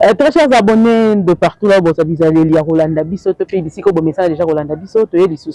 Très chers abonnés de partout là, vous avez les Rolanda Bisso, tu fais ici comme message déjà Rolanda Bisso, tu es les sous.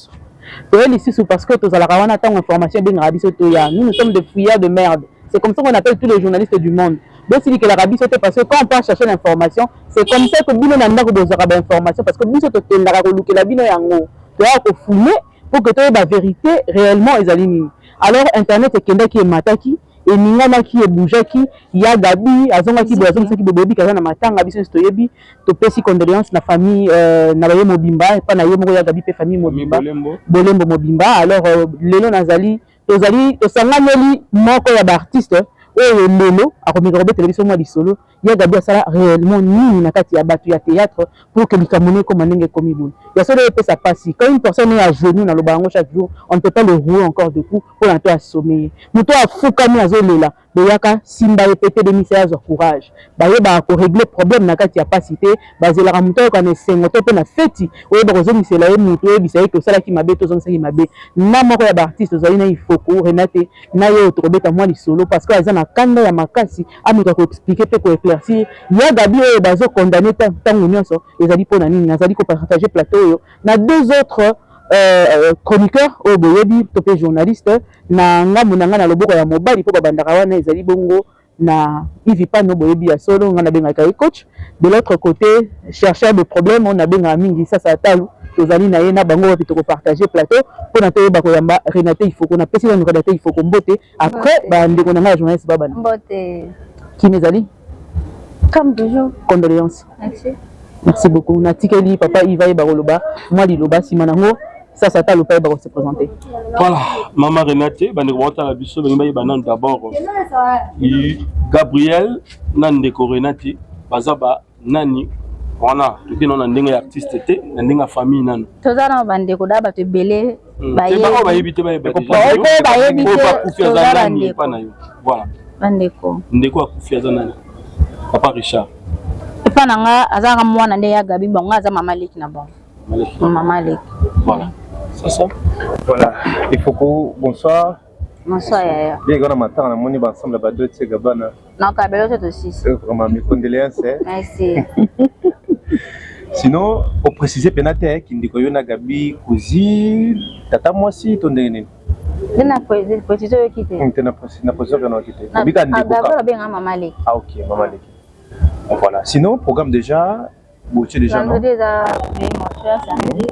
Tu es les sous parce que tu as la ravana tant information bien Rabisso Toya. Nous sommes des fouillards de merde. C'est comme ça qu'on appelle tous les journalistes du monde. Donc si que la Rabisso parce que quand on part chercher l'information, c'est comme ça que Bino Nanda vous avez l'information parce que Bisso te la que la Bino Yango. Tu as fouiller pour que tu aies la vérité réellement les alignés. Alors internet est quelqu'un qui est mataki. Et ningana qui est boujaki ya gabi azonga ki boazonga ki bobebi kaza na matanga biso stoyebi to pesi condoléances na famille na baye mobimba pa na ye moko ya gabi pe famille mobimba bolembo mobimba alors lelo nazali tozali tosanganeli moko ya ba artiste oyo lelo akomika kobe télévision mwa lisolo ya gabi asala réellement nini na kati ya batu ya théâtre pour que likamone comme ndenge komi boule ya solo pe ça passe quand une personne est à genoux na le bango chaque jour on ne peut pas le rouer encore de coup pour l'entendre assommer muto afukami azolela boyaka simba epete de misère de courage baye ba ko régler problème na kati ya pasité bazela ka muto ko na sengo to pe na feti oyo ba ko misela ye muto e bisaye ko sala ki mabe to zonga ki mabe na moko ya ba artiste zali na ifoko Renate na yo to kobeta mwa lisolo parce que azana kanda ya makasi amika ko expliquer pe ko éclaircir ya gabi oyo bazo condamner tango nyonso ezali pona nini nazali ko partager plateau yo na deux autres chroniqueurs au boyebi topé journaliste na ngamu na ngana loboko ya mobali po babandaka wana ezali bongo na ivi pa no boyebi ya solo ngana benga coach de l'autre côté chercheur de problème on a benga mingi ça talu tozali na ye na bango wapi toko partager plateau pour na toyeba ko yamba Renate il faut qu'on a pesi na Renate il faut qu'on mbote après ba ndeko na ngana journaliste babana mbote qui nezali comme toujours condoléances merci beaucoup natikeli papa Iva Baroloba moi liloba simanango ça t'a le père va se présenter. Voilà, maman Renate, ben la biso ben d'abord Gabriel Nandeko Renate, bazaba nani wana tuki non ndenge artiste te ndenge famille nanu. Tozana bandeko da bato belé baye. Ba bayebite bayebite. Voilà. Bandeko. Ndeko akufia za nani? Papa Richard. Epa nanga azanga mwana nde ya Gabi bongo aza mama Leki na bon. Maman Leki. Voilà. C'est ça. Voilà. Il faut que bonsoir. Bonsoir Yaya. Bien qu'on a matin on moni ensemble ba deux tse gabana. Non kabelo c'est aussi. Vraiment mes condoléances. Merci. Sinon, pour préciser penate qui ndiko yo na Gabi cousin tata moi si ton ndenge. Na préciser yo kité. Na préciser que non kité. Bika ndiko. D'abord bien maman Leki. Ah OK, maman Leki. Voilà. Sinon, programme déjà Boutier déjà non. Déjà mais mon cher samedi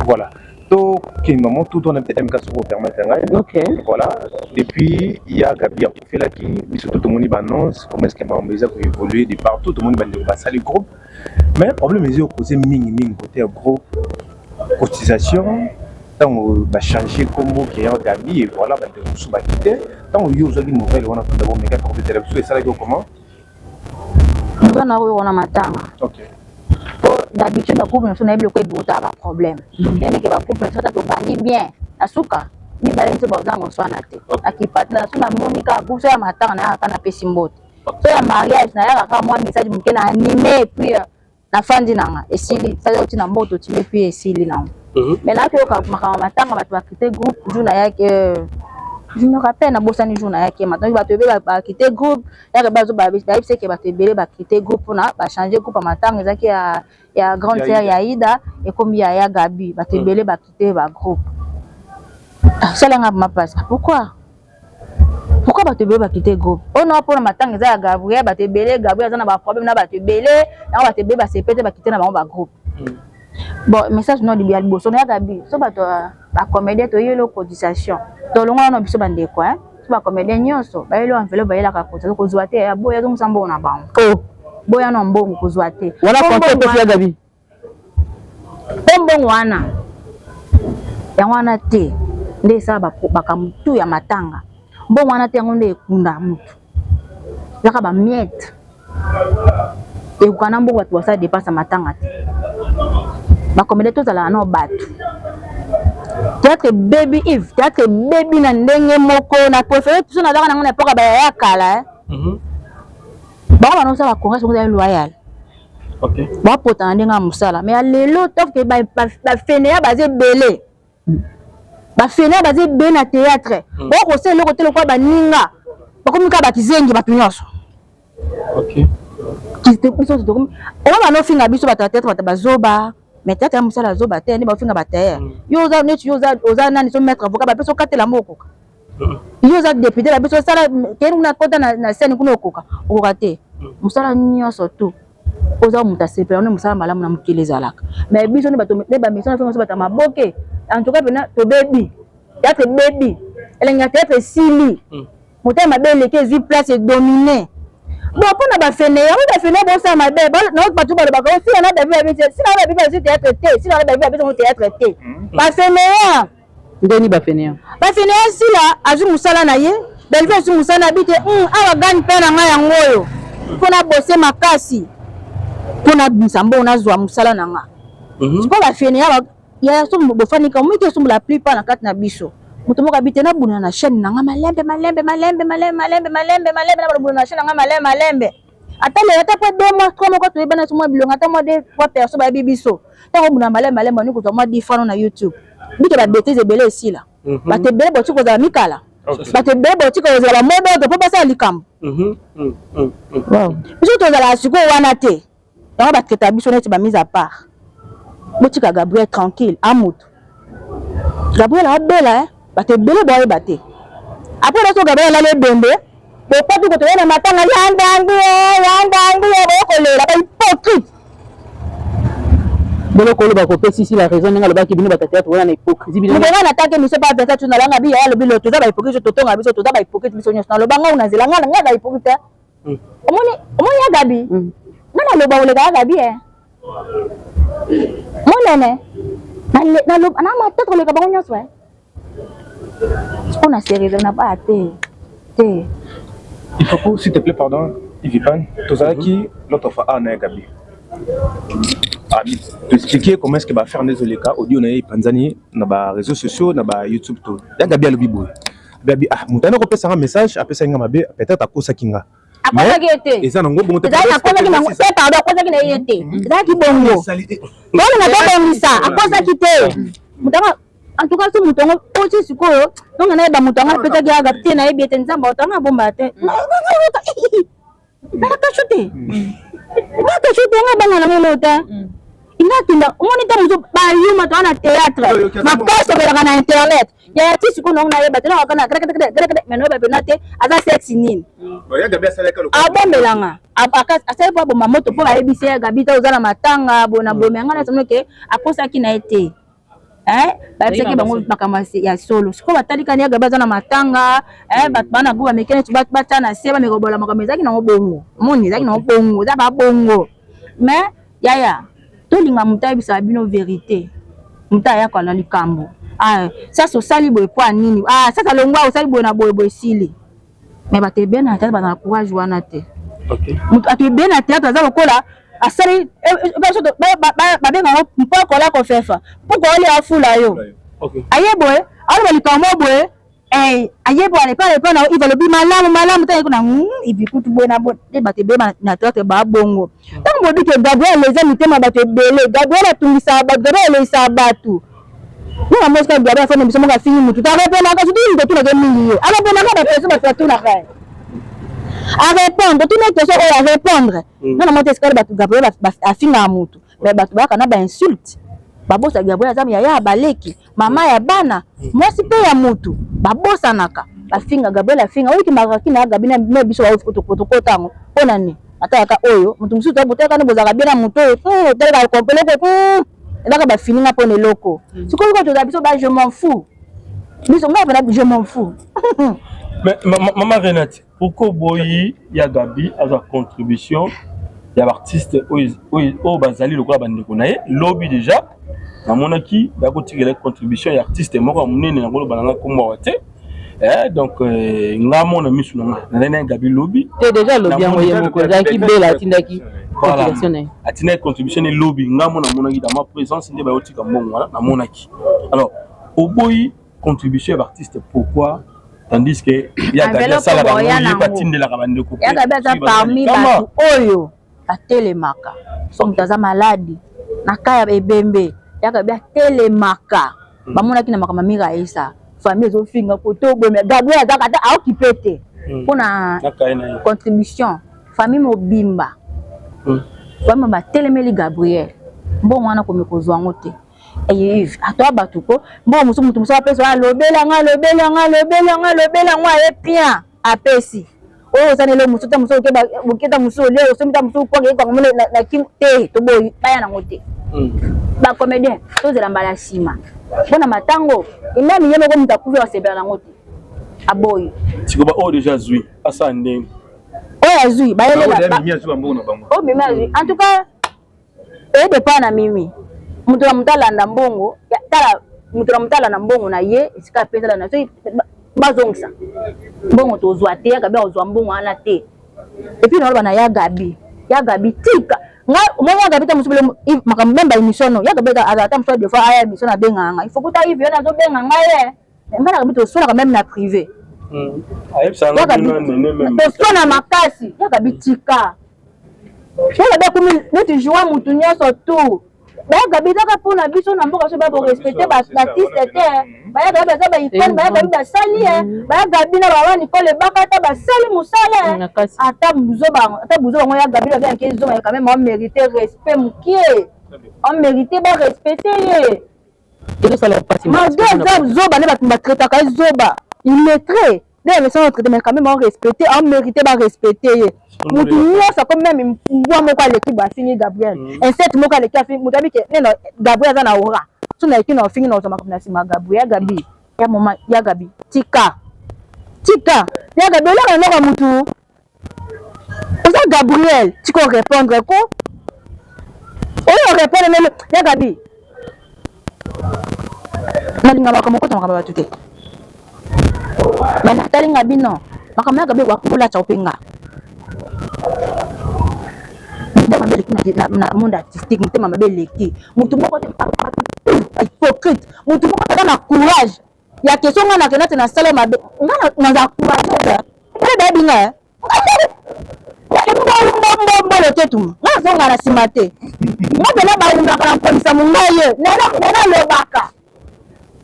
voilà. Donc, moment tout on a peut-être un cas pour permettre. OK. Voilà. Depuis il y a Gabi qui fait là qui surtout tout le monde annonce comment est-ce que ma maison peut évoluer de partout tout le monde va salir groupe. Mais le problème est au côté ming côté groupe cotisation tant va changer combo qui est Gabi et voilà va de sous quitter tant il y a aujourd'hui nouvelle on a tout d'abord méga pour des et ça là comment on a matanga. OK. D'habitude le couple nous n'avons pas de problème. Mais que le couple ça te bani bien. Asuka ni balance bazango swana te. Akipatna suna monika kusa ya matanga na kana pesi mbote. So ya mariage na ya kama moi message mukena animé puis na fandi nanga esili ça yote na mboto tu puis esili na. Mais là que ka matanga batu bakite groupe juna yake je me rappelle na bosani journée yake maintenant ba tebe ba quitter groupe ya ke bazo ba c'est que ba tebele ba quitter groupe na ba changer groupe matanga ezaki ya grande sœur ya Ida et comme ya Gabi ba tebele ba quitter ba groupe ça là ma passe pourquoi ba tebele ba quitter groupe on a pour matanga za ya Gabriel ba tebele Gabriel za na ba problème na ba tebele na ba tebele ba sepete ba quitter na ba groupe bon message non libéral bosso na Gabi so ba to ba comédien to yelo cotisation to longa na biso bande quoi so ba comédien nyonso ba yelo enveloppe ba yela ka cotisation ko zwate ya boya donc sambo na ba oh boya no mbongo ko zwate wala concept ya Gabi mbongo wana ya wana te nde sa ba kamutu ya matanga mbongo wana te ngonde ekunda mutu yaka ba miette e ukana mbongo watu wasa dépasse matanga te ba comédien to zala na batu théâtre baby Yves théâtre baby na ndenge moko na préféré tout na zaka na ngona epoka ba ya kala ba ba no sa ba congrès ngo ya loyal OK ba pota ndenge musala mais lelo tof ke ba fene ya bazé belé ba fene ya bazé be na théâtre ba ko se le côté le kwa ba ninga comme ka bakizengi batunyonso OK biso to comme on va no finga biso batata bazoba mais tata musala zoba te ni ba finga bataye yo za netu yo za nani so mettre avocat ba biso katela moko yo za député la biso sala kenu na kota na scène kuno okoka te musala nyonso to oza mutasepe on musala malamu na mukile zalaka mais biso ni bato ne ba mission na finga so bata maboke en tout cas pena to baby théâtre baby elenga théâtre sili mutema bele ke zi place dominé bon pour na ba fene on ba fene bon ça ma belle na pas tout ba ba si on a David si on a David théâtre T si on a David théâtre T ba fene ndeni ba fene si la azu musala na ye belle fait musala bite awa gagne pena nga yango yo pona bosser makasi pona bisambo na zwa musala na nga ko ba fene ya so bo fani ka mu ke so la plupart na kat na biso mutu moka bite na buna na chaîne na nga malembe na buna na chaîne na nga malembe atale ata pa 2 mois 3 mois ko to ibana so mo bilonga ata mo de 3 personnes ba bibiso tango buna malembe ni ko to mo di fano na YouTube bite ba bêtise belé ici là ba te belé bo tiko za mikala ba te belé bo tiko za la modo to pa sa likambo wow biso to za la siko wana te tango ba traiter biso net ba mise à part botika Gabriel tranquille amutu Gabriel a bela bate bele boy bate après la so Gabriel la le bembe pour pas tout que na matanga yanda ngu boko le la hypocrite bolo ko ba ko pesi si la raison nga lo ba ki bino batata to na hypocrite bino nga na take mi se pas peut-être na langa bi ya lo bilo to za ba hypocrite to tonga biso to za ba hypocrite biso nyos na lo banga una zela nga ba hypocrite omoni ya Gabi na lo ba ole ga Gabi monene na lo na ma tête le ka ba nyos wa on a sérieux on n'a pas été. Il faut que, s'il te plaît, pardon, Yvipan, tu as qui l'autre fois à Gabi. Expliquer comment est-ce qu'il va faire des cas audio na Panzani na réseaux sociaux na YouTube tout. Ya Gabi a le bibo. Gabi mutana ko pesa un message après ça ngamabe peut-être à cause kinga. Akosa ki été. Et ça nango bon te. Akosa ki nango c'est pardon akosa ki na été. Ça ki bongo. Bon na ba bonisa akosa ki te. Mutana en tout cas, si vous avez aussi ce qu'on a, donc on a des moutons, peut-être qu'il y a des petits naïfs, des gens, on a bombe à terre. On a cachoté. On a cachoté, on a banane à mon il a qu'il a, on est dans le bayou, maintenant on a théâtre. Ma poste sur internet. Il y a des qu'on a battu, on a mais non, on a été à la sexinine. Ah bon, Belanga. À cette fois, ma moto pour la ABC, Gabita aux Alamatanga, Bonabomé, on a sonné que à cause qui n'a été. Ba seki bango makamasi ya solo siko batalika ni Gabi za na matanga bana go amekene tu bata na seba mekobola makameza ki na bongo moni zaki na bongo za ba bongo mais yaya to linga mutai bisa bino vérité mutai ya kwa na likambo ça so sali boy po nini ça ça longwa o sali boy na boy sili mais ba te bena ta ba na courage wana te OK mutu ati bena te ta za lokola asali ba benga mpoko la ko fefa pourquoi oli afula yo OK ayebo ali likambo boye ayebo ale pa na il va le bi malamu ta ko na ibi kutu boye na bo te ba te be na tete ba bongo tango bi ke Gabriel les amis tema ba te bele Gabriel atungisa ba Gabriel isa batu na moska Gabriel fa na biso mo ka fini mutu ta repe na ka su ndi to na ke mingi yo ala bona ba peso ba tu na ka à répondre tout les questions à répondre non non moi t'escale batu Gabriel a finga mutu mais batu ba kana ba insulte babosa Gabriel azami ya baleki mama ya bana moi si pe ya mutu babosa naka ba finga Gabriel a finga wiki makaki na Gabi na biso wa foto tango pona ni ata ka oyo mutu musu to boteka ni bozaka bien na mutu tel ka complet ko elaka ba fininga pona loko sikoyo ko to biso ba je m'en fous biso ngaba je m'en fous. Mais maman Renate, pourquoi boyi ya Gabi à sa contribution ya artiste au bazali le quoi bande konaye lobby déjà na monaki ba ko tirer la contribution ya artiste moko munene na ko balanga ko mwate donc ngamo na misu na na Gabi lobby c'est déjà lobby en moyen moko qui bela tindaki contribution atina contribution et lobby ngamo na monaki dans ma présence ndé ba otika mbongo wana na monaki alors au boyi contribution ya artiste pourquoi tandis que il y a Gabi ça la batine de la kabande ko ya Gabi ça parmi batu oyo atelemaka som taza maladi nakaya ebembe ya Gabi atelemaka bamona kina makamamira isa famille zo finga poto bome Gabi azaka ta aokipete pour na contribution famille mobimba famille ba telemeli Gabriel bon wana ko mekozwa ngote et atwa batuko bon mutu musa pesa lobela nga e bien apesi o sanele musu ta musu ke ba buketa musu le o somita musu ko ke kwa mole na kim te to boy baya na ngote ba comédien to zela mbala sima bona matango imani yeme ko mutakuva wasebela na ngote aboy sikoba o déjà zui asa ndenge o azui ba yele ba o mimi azui en tout cas e de pas na mimi mutu na mutala na mbongo tala mutu na mutala na mbongo na ye isika pesa na so bazongisa mbongo tozwa te ya gabi ozwa mbongo ana te et puis na ya gabi tika nga mwa gabi ta musubile makambemba emission ya gabi ta musubile des fois aya emission na benganga il faut que ta hivi na zo benganga ye mbana gabi to sola quand même na privé ayep sanga nene même to sona makasi ya gabi tika ya gabi kumi netu joie mutu nyonso tout ba gabi zaka pona biso na mboka so ba respecter ba artiste te ba gabi za ba icon ba gabi ba sali ba gabi na ba wani ko le bakata ba sali musala ata buzo ngo ya gabi ba ke zo quand même on mérite respect mukie on mérite ba respecter et ça la partie ma deux zoba ne ba traiter ka zoba il maîtrise les gens traiter mais quand même on respecter on mérite ba respecter mutu nyonso comme même mbwa moko aleki basini Gabriel insect moko aleki afini mutu abike neno Gabriel aza na aura so na eki na ofingi na ozama na nsima Gabriel Gabi ya mama ya Gabi tika ya Gabi olaka noko mutu oza Gabriel tiko répondre ko oyo répondre melo ya Gabi nalinga makambo kota makambo batu te mana talinga bino makambo ya Gabi wakula cha upenga na monde artistique mutema mabeleki mutu moko hypocrite mutu moko na courage ya question ngana kenate na sala mabe ngana na courage ba binga mbolo tetu ngana zonga na simate ngobe na ba ngaka na polisa mungaye na lobaka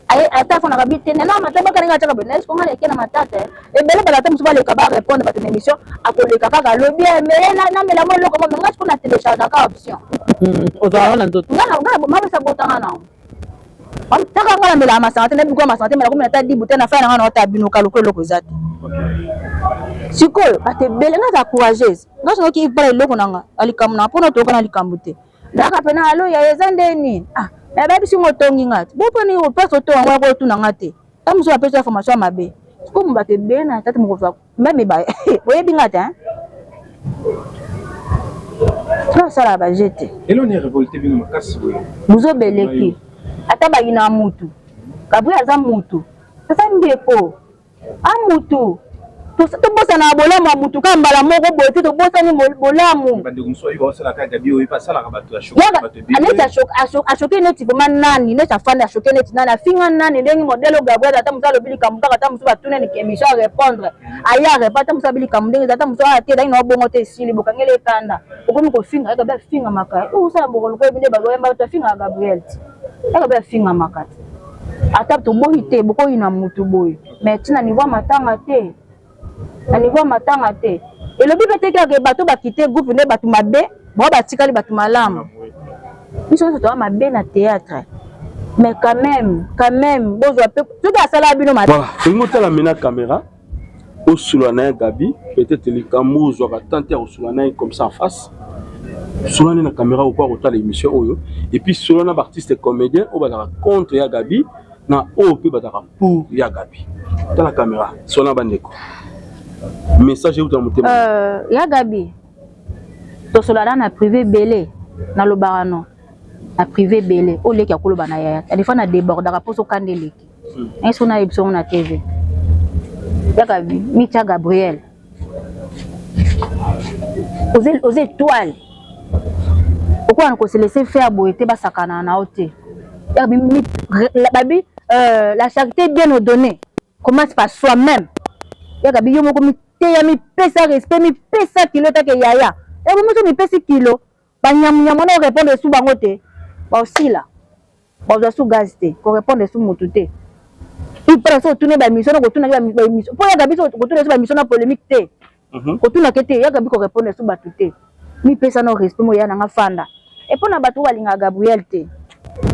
ay ata fona kabite na mataba kaninga chaka bena est-ce qu'on a lekena matata e bele bala ta musuba le kaba répondre ba émission akoleka kaka lobi mais na mela mo loko mo ngati kuna télécharger ka option ozala na ndoto ngana mama sa botanga na on taka ngala mela ma santé na biko ma santé mela ko mena ta dibuté na fa na ngana ta binuka loko zate sikoyo ate bele ngata courageuse ngaso ki ipala loko nanga alikamuna pona to kana likamute ndaka pena alo ya ezandeni mais ba biso motongi ngati bo poni o paso to ngwa ko tu ngate ta muso apesa formation mabe ko mbate bena tata mo ko même ba boye bingata hein ça sala ba jete elo ni révolté bino makasi boye muzo beleki ata ba ina mutu kabri aza mutu sasa ndeko amutu to bosa na bolamu mutu ka mbala moko boye to bosa ni bolamu bande kumso iba osala ka gabi o ipa sala ka bato ya shoka bato bi aneta ashoke neti boma nani neta fanda ashoke neti nani afinga nani ndengi modelo Gabriel ata musalo bili kamuka ata musu batune ni émission à répondre aya répondre musu bili kamudenge ata musu ate dai no bongo te sili bokangele kanda okomi ko finga ka ba finga maka o sala bokolo ko binde bago yamba to finga Gabriel ka ba finga maka ata to boyi te boko ina mutu boyi mais tina niveau matanga te na niveau matanga te et le bible te que bato ba quitter groupe ne bato mabe bo batikali bato malamu biso so to mabe na théâtre mais quand même bozo pe tout à sala bino mabe voilà ingo tala mena caméra au sulana Gabi peut-être les cameras zo ka tenter au sulana comme ça en face sulana na caméra au pas autant l'émission oyo et puis sulana artiste comédien au ba contre ya Gabi na o pe ba pour ya Gabi dans la caméra sulana bandeko message ou dans ya Gabi to solana na privé belé na lobarano na privé belé o leki akoloba na yaya des fois na débordaka poso kandeleki eso na ebso na TV ya Gabi Micha Gabriel aux étoiles pourquoi on se laisser faire beauté ba sakana na oté ya Gabi la charité bien nous donner commence par soi-même ya Gabi yo moko mi te ya mi pesa respect mi pesa kilo ta ke yaya e bo moto mi pesa kilo ba nyam na répondre sous bango te ba aussi là ba za sous gaz te ko répondre sous moto te il prend ça tourner ba mission ko tourner ba mission pour ya gabi ko tourner ba mission na polémique te ko tourner kete ya gabi ko répondre sur ba tuté mi pesa no respect mo ya na fanda et pour na batu balinga Gabriel te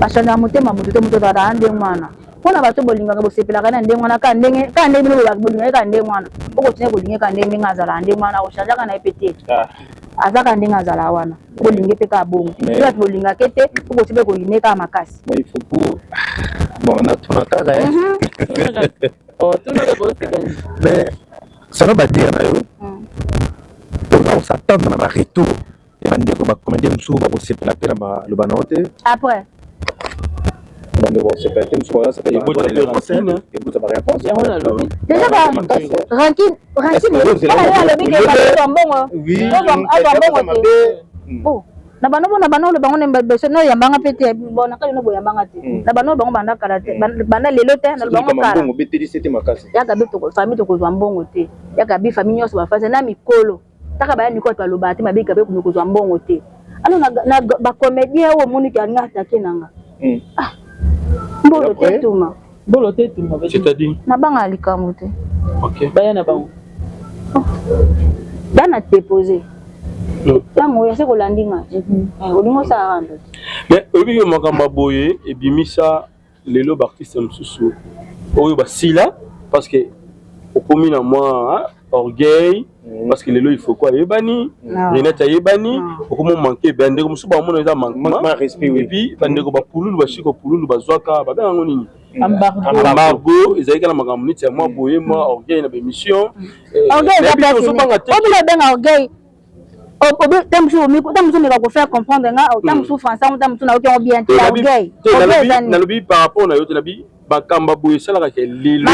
ba chana motema mutu te mutu da ande mwana pona batu bolinga ko sepela kana ndenge mwana ka ndenge bino bolinga ka ndenge mwana ko tine bolinga ka ndenge ngazala ndenge mwana ko changer kana epete azaka ndenge azala wana bolinga pe ka bongo tu bolinga kete ko tibe ko ineka makasi il faut pour bon on a tout la cara oh tout le monde mais ça va pas dire na yo on s'attend à un retour et on dit que ba comédien sous ba sepela pe na le banote après c'est pas un soir ça fait déjà ranking oh na bano le bango ne beso no yambanga pete bona ka no boyambanga te na bano bango banda kala te banda lelo te na bango kala mbongo beteli c'était makasi ya ka beto famille to ko zwa mbongo te ya ka bi famille nyonso ba fase na mikolo taka ba ya mikolo to loba te mabe ka be ko zwa mbongo te ano na ba comédien o moni ka nga atake nanga mbolo te tuma c'est-à-dire na banga likambo te OK baya na bango bana déposer tango ya se ko landinga olingo sa rando mais obi yo makamba boye et bimisa lelo artiste msusu oyo basila parce que okomi na moi orgueil parce que lelo il faut quoi yebani Renata yebani okomo manquer bande comme suba mona eza manquement respect et puis bande ko ba pululu ba shiko pululu bazwaka ba bango nini Ambargo ezalika na makambo niti ya moi boye moi orgueil na émission orgueil va pas on bien orgueil tamsu me ko faire comprendre nga tamsu français tamsu na ko bien orgueil na lobi par rapport na yo te nabi bakamba boye salaka ke lelo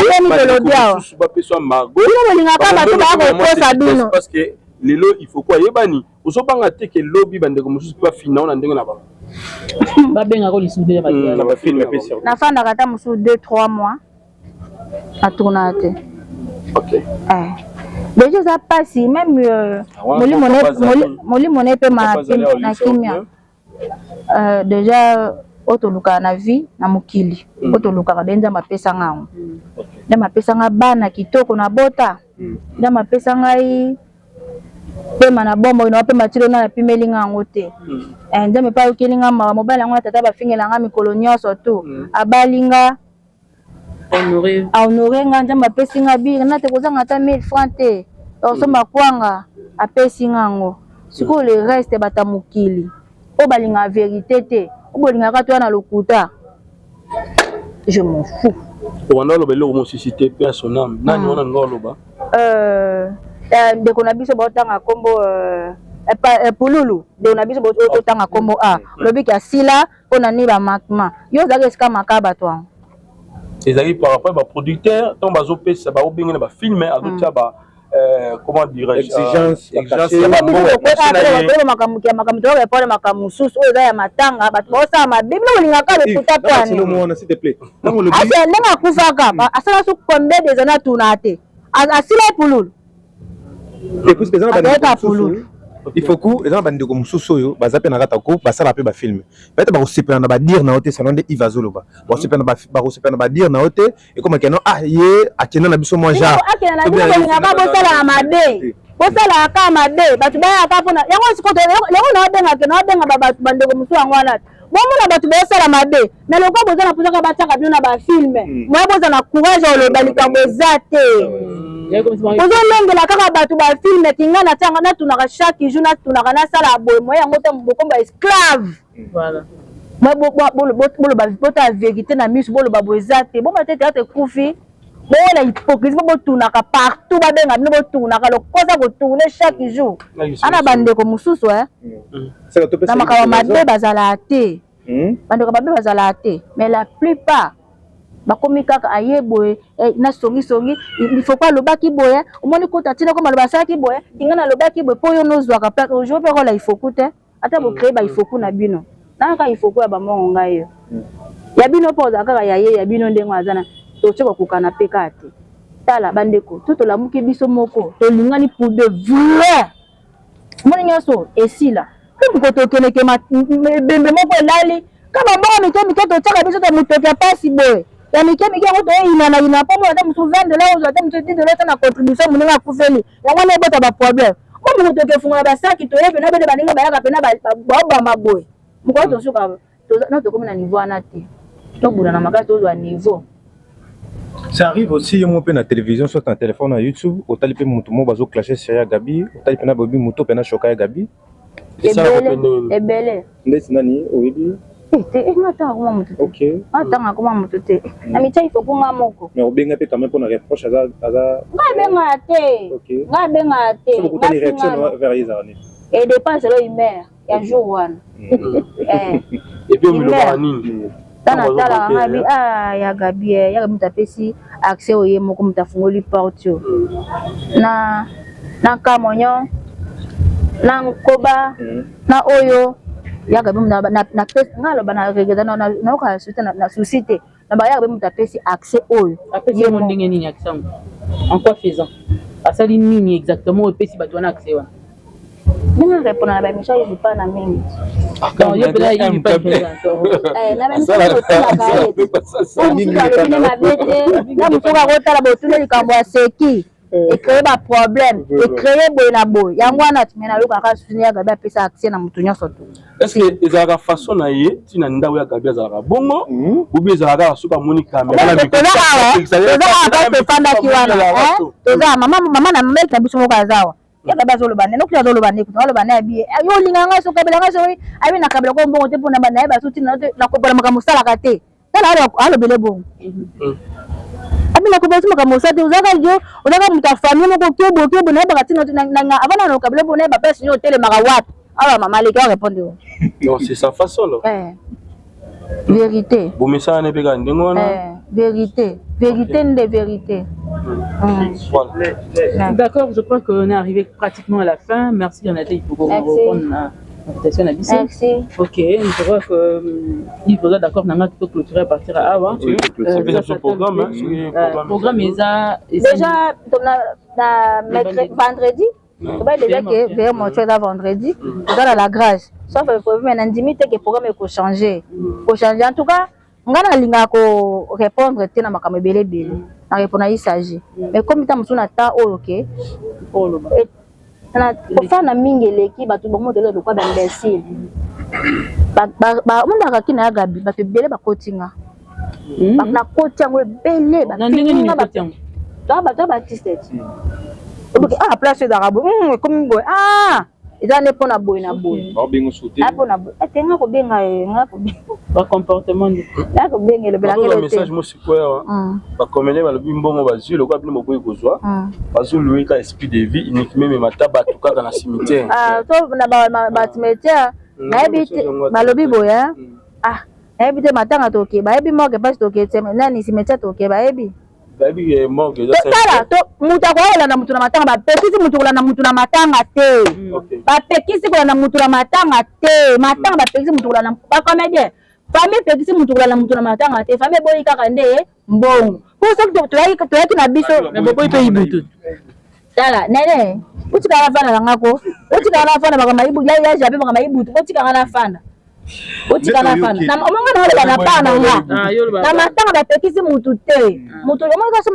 ba peso margo parce que lelo il faut quoi yebani osobanga te ke lobi bande ko mususu pa fina na ndenge na ba ba benga ko lisude ya na ba film pe sur na fanda kata musu 2-3 mois à tourner. OK déjà ça passe même moli monnaie pe ma na kimia déjà otoluka na vie na mukili otoluka benza mapesa ngao nda mapesa nga bana kitoko na bota nda mapesa ngai pe mana bombo ino pe matilo na pimeli ngango te nda me pa okelinga mobile yango tata ba fingela nga mikolo nyonso tu abalinga honoré nga nda mapesa nga bi na te kozanga ta 1000 francs te osoma kwanga apesi ngango siko le reste batamukili o balinga vérité te o bolinga ka to na lokuta je m'en fous on a le belo mo susciter personnel nani wana ngoloba de kona biso botanga kombo pululu de kona biso botanga kombo lobi ka sila pona ni ba makma yo zaka eska makaba to ezali par rapport ba producteur ton bazo pesa ba obinga na ba filmer azotia ba comment dirais-je exigence makamuto report makamususu oyo ya matanga bato bosa mabibi olinga ka lokuta twani s'il te plaît ndenga kufaka asala su combien des années tunate asila pululu et puis que il faut que les gens bande comme mususu baza pe na kata ko basala pe ba film peut-être ba osepela na ba dire na hote salon de Ivazoloba ba osepela na ba dire na hote et comme que non ye akena na biso moi genre akena na biso nga ba bosala mabe bosala ka mabe batu ba ka pona yango sikoto yango na benga ke na benga ba batu bande comme mususu ngwana bomona batu bosala mabe na lokwa bozana pusaka bataka bino na ba film moi bozana courage o balika bozate ozolengela kaka bato bafilme tinga na ntango natunaka chaque jour natunaka nasala boye moye yango te bokomba esclave bota vérité na miso boloba boye eza te bomba te teatre ekufi bola hypocrisie botunaka partout babenga bino botunaka lokosa kotourne chaque jour ana bandeko mosusu na makambo mabe bazala te bandeko mabe bazala te mais la plupart bakomi kaka ayeboye na songi il faut pas lobaki boye omoni kota tina ko maloba saki boye kinga na lobaki boye po yo nozwaka place ojo pe rola il faut coûter ata bo créer ba il faut ku na bino na ka il faut ku ya ba mongo ngai ya bino po za kaka ya bino ndengo azana to choko kukana pe kati tala bandeko tout la muki biso moko to lingani pour de vrai moni nyoso esila ko to keleke ma bembe moko lali kama mbongo mito to chaka biso to mutoka pasi boye ya mike yango toyina mpo mo ata mosu 20 dollars ozwa ata mosu 10 dollars na contribution moninga akufeli yango wana ebota baproblème mo moto tokefungola basaki toye pena bede baninga bayaka pena baobamba boye mokolo tosuka no tokomi na niveau wana te tobuna na makasi tozwa niveau. Ça arrive aussi yo mo pe na télévision soit na téléphone na YouTube otali pe moto mo bazo clasher sur ya Gabi otali pe na bobi moto pe na choka ya Gabi ebele ndesi nani oyebi ngata akoma moto te. OK Ngata akoma moto te. Na mitia ifo kunga moko. mais obenga pe quand même pour na reproche aza Ngabenga te. OK Ngabenga te. c'est beaucoup de réactions vers Isarani et dépense lo imer ya jour wana. Et puis on nini tana tala ngabi ya Gabi ya mutapesi accès oye moko mutafungoli porte yo. Na kamonyo na nkoba na oyo ya Gabi na pesi ngalo bana regeza na ka na société na ba ya Gabi mutapesi accès oyo apesi mo ndenge nini accès en quoi faisant asali nini exactement pesi bato na accès wana Nina répondre à la mission, je pas na mingi. Non, yo pela il pas na mission na mutuka kotala botuna likambo ya seki et créer ba problème et créer boy na boy yango wana timena luka ka soutenir Gabi apesa accès na mutu nyonso to. Est-ce que ezalaka façon na ye tina ndawo ya Gabi azalaka bongo ou bien ezalaka suka moni caméra la toza mama na mec na biso moko azawa ya Gabi azoloba nene okuya azoloba nene kuto azoloba nene abi yo linganga so kabela nga so abi na kabela ko mbongo te pona bana ba suti na kobola makambo salaka te tala alobele bongo abi na kobola makambo salaka te uzaka jo uzaka muta famille moko kebo na ba katina na avana na kabela bona ba pesa yo tele maka wapi ala mama leki wa répondre non c'est sa façon là vérité bon message ne peka ndengona vérité de vérité. Voilà. D'accord, je crois qu'on est arrivé pratiquement à la fin. Merci Jonathan, il faut qu'on reprenne l'invitation à Bissau. Merci. Ok, je crois qu'il faudra d'accord Nanga qui peut clôturer à partir à avant. Ce programme, programme déjà vendredi. Déjà que vers mon choix vendredi, dans la grâce. Sauf le problème, on dit que le programme est changer. Pour changer en tout cas. Ngana linga ko répondre tena makambo belebele na répondre il s'agit mais comme ta musuna ta oyoke oloba na ofana mingele ki batu bomo de lo kwa ba imbécile ba munda ka kina Gabi batu bele ba kotinga ba na kotiango bele ba ndenge ni kotiango ba artiste place d'arabe comme boy eza ne pona boy na boy bengo sauter pona boy atenga ko benga ba comportement na ko benga le belanga le message mo sikwa ba komene ba lobi mbongo bazwi le kwa bino boy kozwa bazo louer ka esprit de vie uniquement mais mataba tukaka na cimetière to na ba cimetière na ebite balobi boya na ebite matanga toke ba ebi mo ke pas toke nani cimetière toke ba ebi Baby est mort déjà c'est ça to muta kwa ola na mutu na matanga ba pekisi mutu na mutu na matanga te ba pekisi kwa na mutu na matanga te matanga ba pekisi mutu na ba comédien famille pekisi mutu na mutu na matanga te famille boyi kaka nde mbongo pour ça que tu as na biso na boy pe ibutu tala nene utika na fana ngako utika na fana baka maibu ya jabe baka maibu utika na fana utika na fana na omonga na wale na pana nga na matanga ba pekisi mutu te mutu omonga so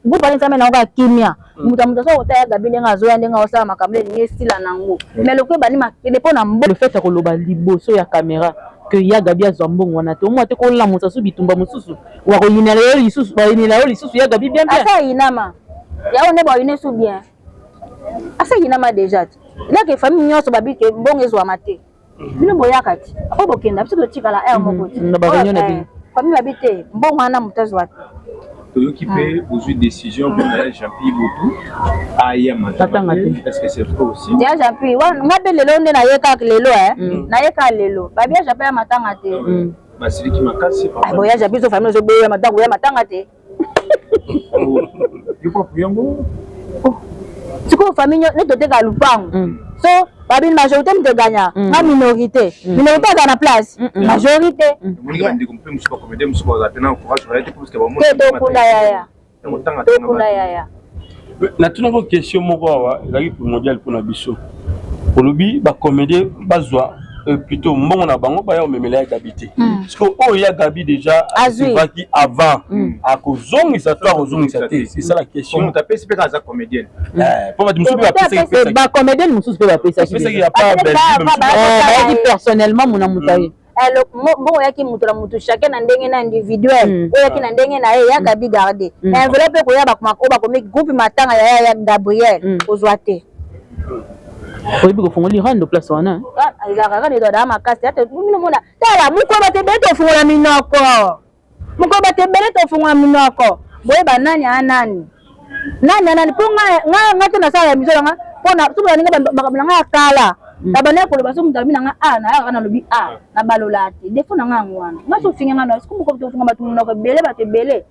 bu bali sama na nga kimia mutu so otaya Gabi nga zo yande nga osala makamle ni estila nango mais le ko bani ma dépend na le fait ko loba liboso ya caméra que ya Gabi azwa mbongo wana to mo te ko la musa su bitumba mususu wa ko yinela yo lisusu ba yinela yo lisusu ya Gabi bien asa inama ya one ba yine su bien asa inama déjà là que famille nyonso babi ke mbongo ezwa mate bino boyaka ti ako bokenda biso totikala moko ti na ba réunion na bi famille babi te mbongo wana mutazwa toyoki pe ozwi décision pour na Jean-Pierre Botou aya matanga est-ce que c'est vrai aussi ya Jean-Pierre nga be lelo nde na yeka lelo na yeka lelo babi ya Jean-Pierre matanga te basili ki makasi bo ya Jean-Pierre so famille so be ya matanga te yuko yango siko famille ne to te ka lupango so babi majorité me gagna na minorité à la place majorité moni ba ndiko mpe musuka comédie musuka za tena courage va être parce que ba mo to kuna ya na tuna ko question moko awa ezali primordial pour na biso olobi ba comédie bazwa plutôt mbongo na bango ba ya omemela ya Gabi te parce que oh ya Gabi déjà qui avant à kozongisa toi kozongisa te c'est ça la question on t'appelle c'est pas ça comédienne pour va dire mususu ba comédienne mususu pe ba pesa c'est ça qu'il y a pas belle personnellement mon amutaye bon yaki mutu na mutu chacun na ndenge na individuel oyo yaki na ndenge na ye ya Gabi garder enveloppe ko ya ba komi groupe matanga ya Gabriel ozwa te oyebi kofungola irando place wana ezalaka kaka neto da makasi ate minomona tala mukoba te bele tofungola minoko mukoba te bele tofungola minoko boyeba nani anani mpo nga te nasala ya miso nanga mpona soki baninga makambo nanga ya kala na bana koloba so mutabi nanga nayaka nalobi na balola te defo nanga yango wana nga so finge nga na siku mukoba tofunga bato minoko ebele bato ebele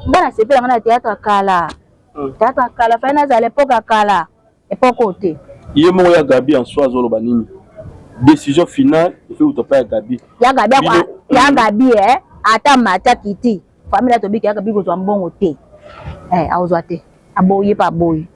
bana sepelanga na théâtre kala fa nazala epoke kala epoke te ye moko ya Gabi en soi azoloba nini décision finale il faut utopa ya Gabi ya Gabi ata mata kiti famille atobiki ya Gabi kozwa mbongo te azwa te aboyi pa boyi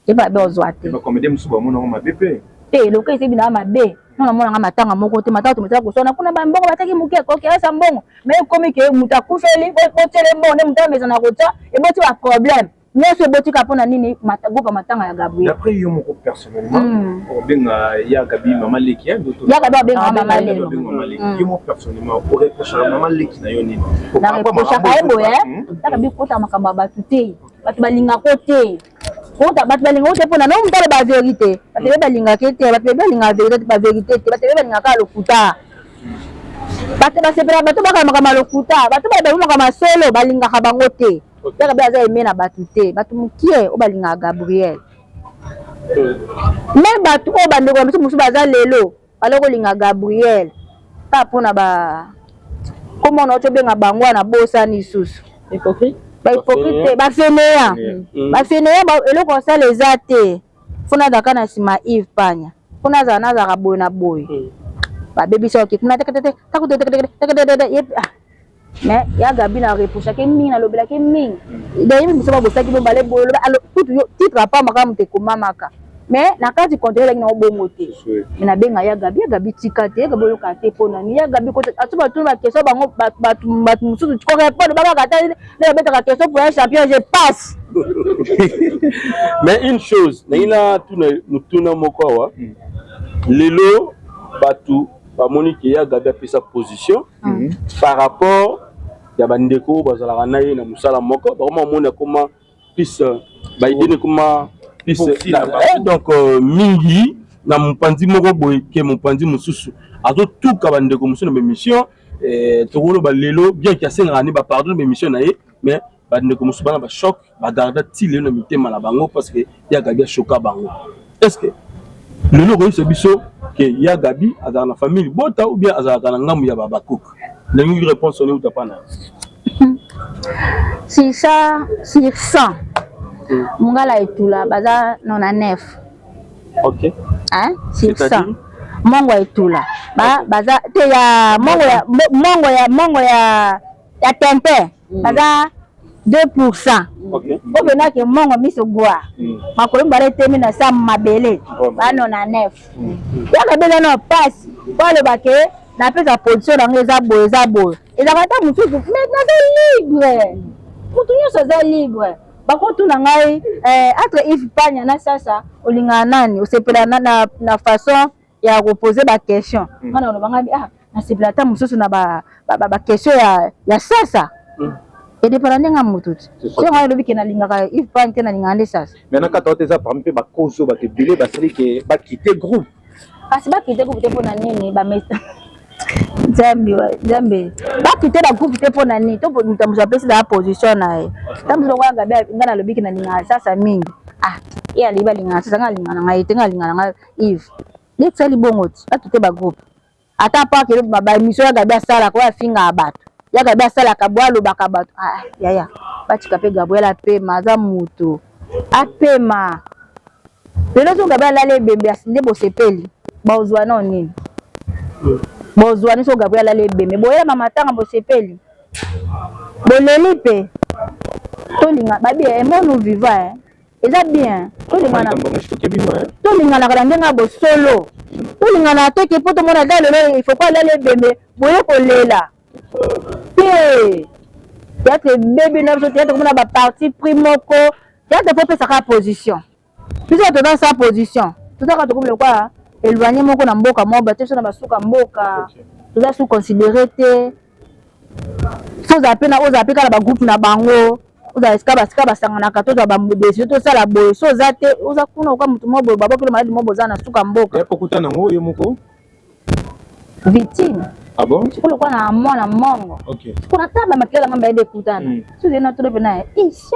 eba be ozwa te ba comédien musuba mona ngoma bébé te loko ese bina mabe nona mona nga matanga moko te matatu mutaka kusona kuna ba mbongo bataki muke ko asa mbongo mais komi ke mutakufeli botele mbongo ne mutameza na kota eboti ba problème nyonso ebotika mpona nini groupe matanga ya Gabriel d'après yo moko personnellement obenga ya Gabi mama leki ya Gabi obenga mama leki yo moko personnellement oreproche mama leki na yo nini na reproche ka ebo ya Gabi kota makambo batu te batu balinga ko te kota batu balinga ko te mpona no mutale ba vérité batu balinga ke te batu balinga vérité ba vérité te batu balinga ka lokuta batu basepela batu bakamaka lokuta batu balinga solo balinga ka bango te Gabi aza aimé na batu te batu mukie o balinga Gabriel même batu o bandeko ya musu baza lelo baloko linga Gabriel pa pona ba komona ocho benga bangwa na bosani susu hypocrite ba fainéant eloko sala eza te fona daka na sima Yves Panya fona za na za boy na boy ba baby so ki kuna tekete mais ya Gabi na reproche ke mingi na lobela ke mingi d'ailleurs biso ba bosaki bo bale boyo alo tout titre pa maka mute komamaka mais na kati contrôle na obongo te mais na benga ya Gabi tika te Gabi yo kate pona ni ya Gabi ko atuba tout ba question bango batu mususu ko répondre ba kata na beta ka question pour un champion je passe mais une chose na ina tuna moko wa lelo batu ba monique ya Gabi a pris sa position par rapport ya bandeko bazala na ye na musala moko ba mona comment plus ba idene comment plus donc mingi na mpanzi moko boy ke mpanzi mususu azo tuka bandeko mususu na mission tokolo ba lelo bien que asenga ni ba pardon na mission na ye mais bandeko mususu bana ba choc ba garda tile na mitema na bango parce que ya Gabi a choqué bango est-ce que lelo ko se biso que ya Gabi azala na famille bota ou bien azala na ngamu ya babakuk nengi réponse on est utapana si ça sur 100 mungala etula baza 99 OK sur 100 mongo etula baza te ya mongo ya tempe baza 2%. OK obena ke mongo miso gwa makolo mbare temi na sa mabele bano na 9 ya Gabi no passe kwa le bake na pesa position na ngeza boy ezaka ta mutu mais na libre mutu nyonso za libre bakotu na ngai entre Yves Panya na sasa olinga nani osepela na façon ya reposer ba question ngana no bangabi na sepela ta mususu na ba question ya sasa et dépendant nga mutu so nga lobi ke na linga ka Yves Panya na linga ande sasa maintenant quand on eza par exemple ba kozo ba tebele ba sali ke ba quitter groupe kasi ba quitter groupe te pona nini ba mesa Jambe bakite ba groupe te pona nini to mutamuzo apesi da position na ye tamuzo kwa Gabi ngana lobiki na linga sasa mingi ya liba linga sasa nga linga na ngai tenga linga na ngai Yves letsali bongoti bakite ba groupe ata pa ke ba mission ya Gabi asala kwa finga abato ya Gabi asala ka bwalo bakabato ya batika pe Gabriel apema za mutu apema lelo so Gabi alale bembe asinde bosepeli baozwa no nini bozwa niso Gabriel alale bembe boyela mama tanga bosepeli boleli pe tolinga babi nous vivant eza bien tolinga na kalanga nga bosolo olingana te ke poto mona da lelo il faut pas aller bembe boye kolela te théâtre bébé na théâtre comme na partie primoko théâtre faut pesa ka position puisque tu dans sa position tout ça quand comme le quoi éloigné moko na mboka mo ba te so na basuka mboka tout ça sous considérer te faut zapper na ozaper kala ba groupe na bango oza esika basangana ka to za ba décision to sala boye so zate oza kuna kwa mutu mo boye baba kilo maladi mo boza na suka mboka ya pokutana ngo yo moko victime. Ah bon? Tu peux le voir dans mon mongo. Ok. Pour la table, ma clé, la main d'écouter. Tu dis notre pena ici.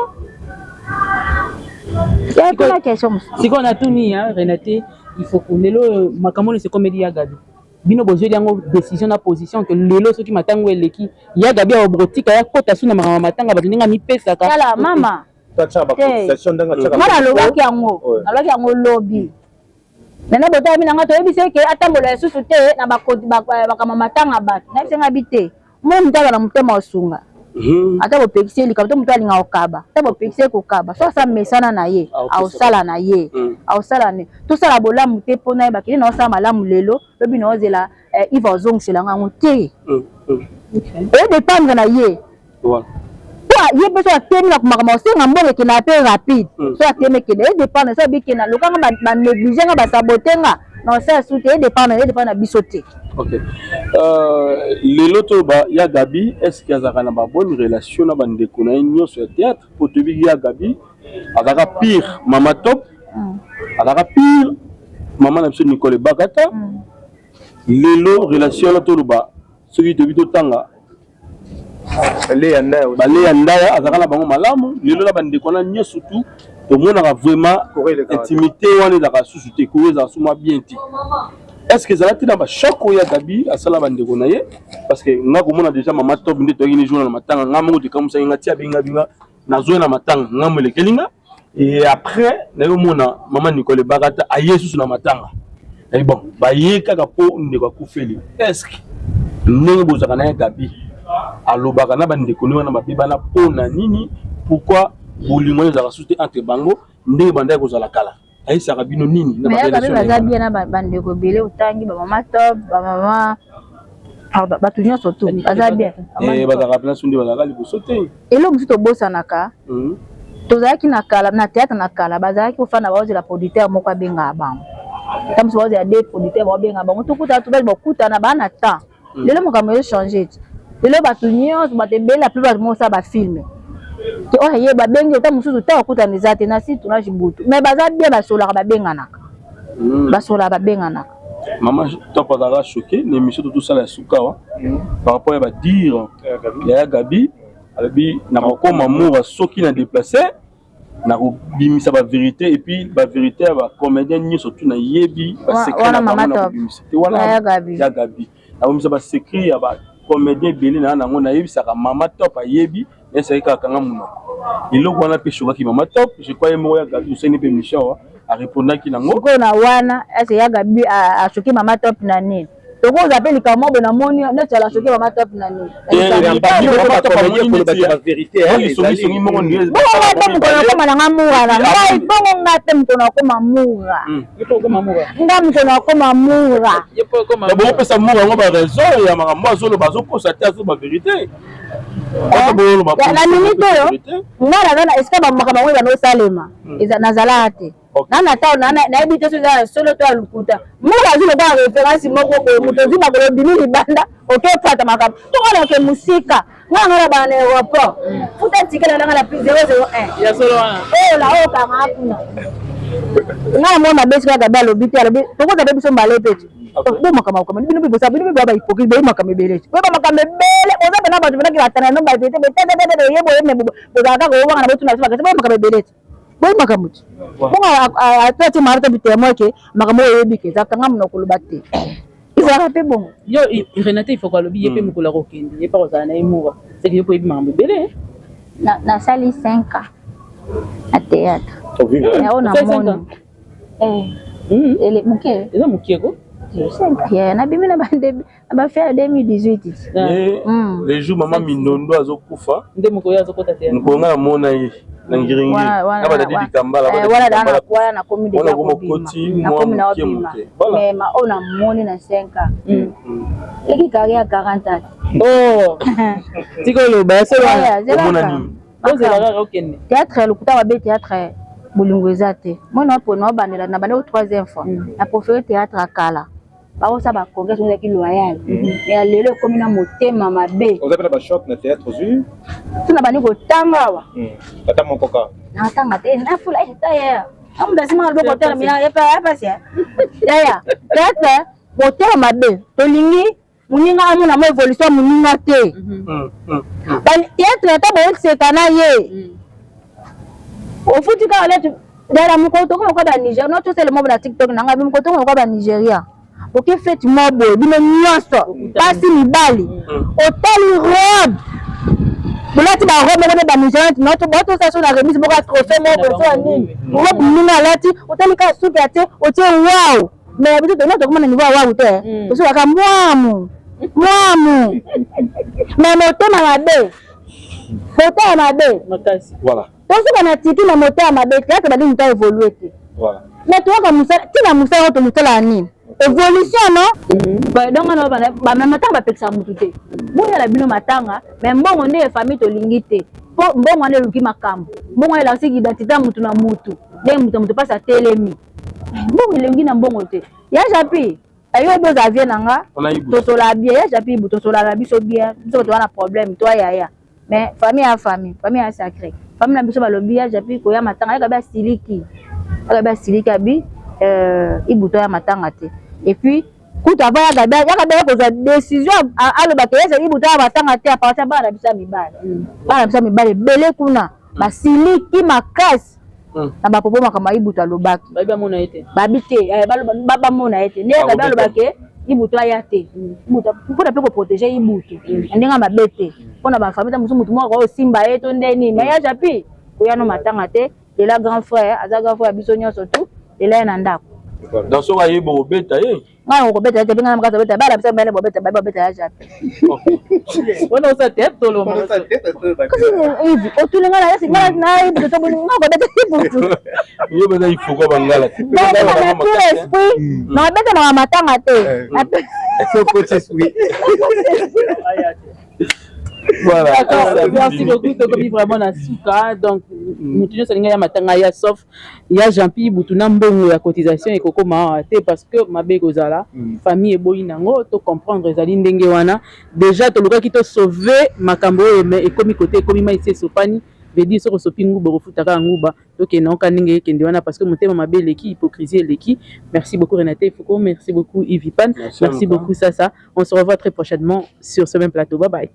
Il y a une question. Si on a tout mis, Renate, il faut qu'on ait le makamone c'est comédie à Gabi. Bino bozo diango décision na position que lelo soki matango eleki ya Gabi a obrotika ya kota suna mama matanga bazinga mi pesa ka. Yala mama. Tacha ba station ndanga chaka. Mwana lobaki yango. Alobaki yango lobby. Nana bota mina ngato ebise ke atambola yesusu te na bakoti bakama matanga bat na bisenga bite mo mutala na mutema osunga ata bo pexeli ka to mutali nga okaba ata bo pexeli ko kaba so sa mesana na ye au sala na ye au sala ne to sala bola mute pona ba kile na sa malamu lelo lobi na ozela iva ozong sela nga mute e dépendre na ye voilà ye beso atemi na kumaka masenga mbongo ke na pe rapide so atemi ke e dépendre so bi ke na lokanga ba négliger nga ba sabotenga na sa soute e dépendre na bisote. OK. Lelo to ba ya Gabi est-ce qu'il y a na ba bonne relation na bandeko na nyo sur théâtre pour te bi ya Gabi azaka pire mama top azaka pire mama na biso Nicole Bakata lelo relation na to ba soki to bi to tanga le yanda azaka na bango malamu lelo na bandeko na nyo surtout to mona vraiment intimité wana ezaka susu te ko ezaka suma bien ti est-ce que ça a été dans choc ya Gabi à sala bandeko na ye parce que nga ko mona déjà mama top ndé to yini jour na matanga nga mo te comme ça nga tia binga na zo na matanga nga mo lekelinga et après na yo mona mama Nicole Bakata a yesu na matanga et bon ba ye kaka po ndeko kufeli est-ce que ndenge bozaka na Gabi alobaka na bandeko na mabiba na pona nini pourquoi bolingo ezaka souté entre bango ndenge banda kozala kala ai saka bino nini na ba relation na bien na bandeko belé utangi ba mama top ba mama ba tunyo surtout baza bien bazaka place ndi bazaka liboso te elo musu to bosanaka tozalaki na kala na théâtre na kala bazalaki kofana baozela producteur moko abenga bango comme si baozela des producteurs babenga bango tokuta to bakuta na bana temps lelo mokambo yo changer lelo batu nyonso batebele la plupart mo sa ba filme ke oh ye babengi ta mususu ta okuta nizate na si tuna jibutu mais baza bien basola babenganaka basola babenganaka maman top azaka choqué l'émission tout ça la sukawa par rapport à ba dire ya Gabi alabi na ko mamour soki na déplacer na ko bimisa ba vérité et puis ba vérité ba comédien ni surtout na yebi ba secret na maman na bimisa wana ya Gabi na bimisa ba secret ya ba comédien belé na nango na yebi saka mama top ayebi et c'est kaka ngamuno ilo wana pe choka ki mama top je crois mo ya Gabi useni pe mission a répondre ki nango ko na wana est ya Gabi a choqué mama top na nini to ko za pe likamo be na moni na tala choqué mama top na nini la vérité ils sont mo ni ko na ngamura na ngai bongo ngate mtono ko mamura Yepo ko mamura. ngam mtono ko mamura Yepo ko mamura. Bon pesa mo ngo ba raison ya makambo azolo bazo ko sa tia ba vérité la minute yo ngara na eska ba makambo ya no salema eza nazala te na ta na ebite so za solo to alukuta mura zilo ba référence moko ko muto zima ko bini libanda okepata makambo to kana ke musika ngara ba na aéroport futa tikela na 001 Ya solo wana. la o ka ngapuna ngara mo na besi ka ba lobite alobi to ko za bebiso mbale pete bo makambo ko bino bibo sa bino bibo ba hypocrite be makambo bele bo makambo bele bo za na ba tuna ki batana no ba tete be tete ye bo me bo za ka go wa na bo tuna sa ka bo makambo bele bo makambo bo atete marata bitemo ke makambo yebike za kanga mno kulubate izara pe bon Yo Renate il faut ko lobi yepe mukula ko kendi yepa ko za na imura c'est que yepo yebi mambo bele na sali 5 ans à théâtre au vivre on a mon ele muke eza mukieko na bimi na fait 2018 les jours maman Minondo azokufa nde mokoya azokota te nkonga amona ye na ngiringi na badadi likambala wala na komi de na komi na obima mais ma ona moni na 5 ans leki carrière 40 ans oh tikolo ba so omona nini ozela okende théâtre lokuta wa be théâtre bulungu ezate mona wapo na bandela na bande au 3e fois na préféré théâtre akala bao sa ba congrès on qui loyal et lelo comme na motema mabe on appelle ba choc na théâtre zu tuna bani ko tanga wa tata mokoka na tanga te na fula ita ya amu dasima lo ko tera mina ya pa sia ya théâtre motema mabe tolingi muninga amu na mo évolution muninga te ban théâtre ta bo se kana ye au futika ale dara mu ko to ko ba Niger no to c'est le mot na TikTok na ngabi mu ko to ko ba Nigeria ok fait moi boy bino nyonso pasi mibali otali robe bolati ba robe na ba Nigeria notre boto ça sur la remise boka trophée mo bo so nini robe mina lati otali ka suki ate otie wow mais biso to notre comment niveau wow te so ka mwamu mais motema mabe motema mabe makasi voilà donc ça na tiki na motema mabe théâtre bali muta évoluer te voilà mais toi comme ça tina musala to musala nini évolution non ba donc na ba même temps ba pekisa mutu te boya la bino matanga mais mbongo ne famille to lingi te po mbongo ne luki makambo mbongo la siki identité mutu na mutu ne mutu passa telemi mbongo lingi na mbongo te ya japi ayo deux avions nanga to sola bien ya japi buto sola la biso bien biso to na problème toi ya mais famille a sacré famille na biso balobi ya japi ko ya matanga ya ba siliki abi ibuto ya matanga te et puis kuta va ya ko décision alo ba kese ibuto ya matanga te a partir ba na bisa mibale belé kuna ba siliki makasi na ba popo makama ibuto alobaki ba mona ete babi te ba mona ete ne ba alobaki ibuto ya te ibuto mpona pe ko protéger ibuto ndenga mabete mpona ba famille ta musu moko simba eto ndeni mais ya japi ko ya no matanga te et là grand frère aza grand frère biso nyonso tout et là na ndako dans ce cas yebo beta ye nga ko beta te binga na makaza beta bala bisa mbele beta beta ya japi wana usa te tolo kasi hivi otulenga na yasi na ibuto to nga ko beta ibuto yebo na ifo ko bangala na tout esprit na beta na matanga te so coach esprit voilà merci beaucoup tokomi vraiment na suka donc mutu nyonso alinga ya matanga ya sauf ya Jean-Pierre Butuna mbongo ya cotisation ekokoma te parce que mabe kozala famille eboyi nango to comprendre ezali ndenge wana déjà tolukaki to sauver makambo oyo mais ekomi côté ekomi maisi esopani veut dire soko sopi nguba kofutaka nguba tokende oka ndenge ekende wana parce que motema mabe eleki hypocrisie eleki. Merci beaucoup Renate Foucault, merci beaucoup Yves Pan, merci beaucoup Sasa. On se revoit très prochainement sur ce même plateau. Bye bye.